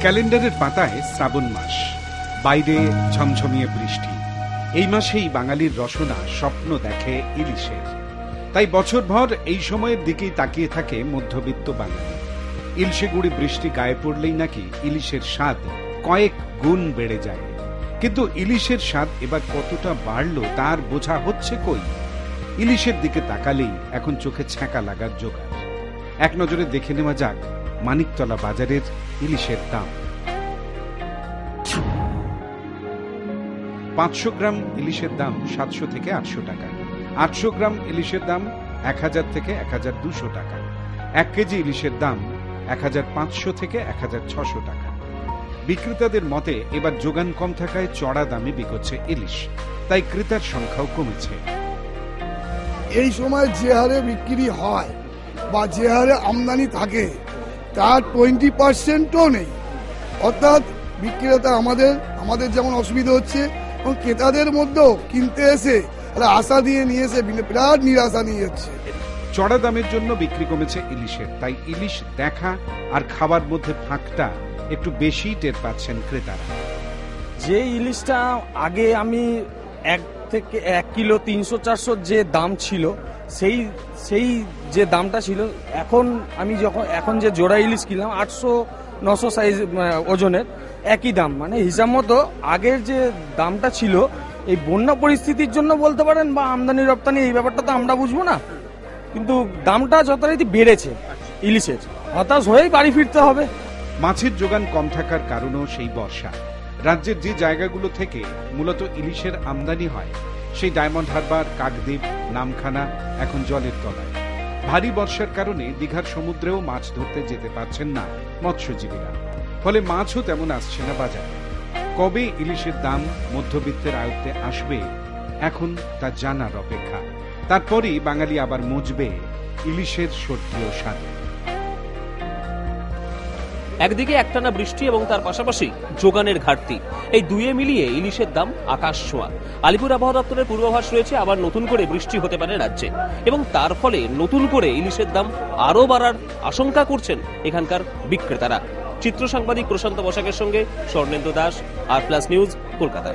ক্যালেন্ডারের পাতায় শ্রাবণ মাস, বাইরে ঝমঝমিয়ে বৃষ্টি। এই মাসেই বাঙালির রসনা স্বপ্ন দেখে ইলিশের। তাই বছরভর এই সময়ের দিকেই তাকিয়ে থাকে মধ্যবিত্ত বাঙালি। ইলশে গুড়ি বৃষ্টি গায়ে পড়লেই নাকি ইলিশের স্বাদ কয়েক গুণ বেড়ে যায়। কিন্তু ইলিশের স্বাদ এবার কতটা বাড়লো তার বোঝা হচ্ছে কই। ইলিশের দিকে তাকালেই এখন চোখে ছ্যাঁকা লাগার জোগাড়। এক নজরে দেখে নেওয়া যাক মানিকতলা বাজারের ইলিশের দাম। 500 গ্রাম ইলিশের দাম 700 থেকে 800 টাকা। 800 গ্রাম ইলিশের দাম 1000 থেকে 1200 টাকা। 1 কেজি ইলিশের দাম 1500 থেকে 1600 টাকা। বিক্রেতাদের মতে এবার যোগান কম থাকায় চড়া দামে বিকোচ্ছে ইলিশ, তাই ক্রেতার সংখ্যাও কমেছে। এই সময় যে হারে বিক্রি হয় বা যে হারে আমদানি থাকে তার 20%ও নেই। অর্থাৎ বিক্রেতা আমাদের যেমন অসুবিধা হচ্ছে এবং ক্রেতাদের মধ্যেও কিনতে এসে আশা দিয়ে নিয়ে এসে বিরাট নিরাশা নিয়ে যাচ্ছে। চড়া দামের জন্য বিক্রি কমেছে ইলিশের, তাই ইলিশ দেখা আর খাবার মধ্যে ফাঁকটা একটু বেশি টের পাচ্ছেন ক্রেতারা। যে ইলিশটা আগে আমি 1 থেকে 1 কিলো 300-400 যে দাম ছিল সেই যে দামটা ছিল, এখন যে জোড়া ইলিশ কিনলাম 800-900 সাইজ ওজনের একই দাম। মানে হিসাব মতো আগের যে দামটা ছিল এই বন্যা পরিস্থিতির জন্য বলতে পারেন বা আমদানি রপ্তানি এই ব্যাপারটা তো আমরা বুঝবো না, কিন্তু দামটা যথারীতি বেড়েছে ইলিশের। হতাশ হয়েই বাড়ি ফিরতে হবে। মাছের যোগান কম থাকার কারণও সেই বর্ষা। রাজ্যের যে জায়গাগুলো থেকে মূলত ইলিশের আমদানি হয় সেই ডায়মন্ড হারবার, কাকদ্বীপ, নামখানা এখন জলের তলায়। ভারী বর্ষার কারণে দীঘার সমুদ্রেও মাছ ধরতে যেতে পারছেন না মৎস্যজীবীরা, ফলে মাছও তেমন আসছে না বাজারে। কবে ইলিশের দাম মধ্যবিত্তের আয়ত্তে আসবে এখন তা জানার অপেক্ষা। তারপরই বাঙালি আবার মজবে ইলিশের স্বর্গীয় স্বাদে। একদিকে একটানা বৃষ্টি এবং তার পাশাপাশি যোগানের ঘাটতি, এই দুয়ে মিলিয়ে ইলিশের দাম আকাশ ছোঁয়া। আলিপুর আবহাওয়া দপ্তরের পূর্বাভাস রয়েছে আবার নতুন করে বৃষ্টি হতে পারে রাজ্যে, এবং তার ফলে নতুন করে ইলিশের দাম আরও বাড়ার আশঙ্কা করছেন এখানকার বিক্রেতারা। চিত্র সাংবাদিক প্রশান্ত বসাকের সঙ্গে স্বর্ণেন্দু দাস, আর প্লাস নিউজ, কলকাতা।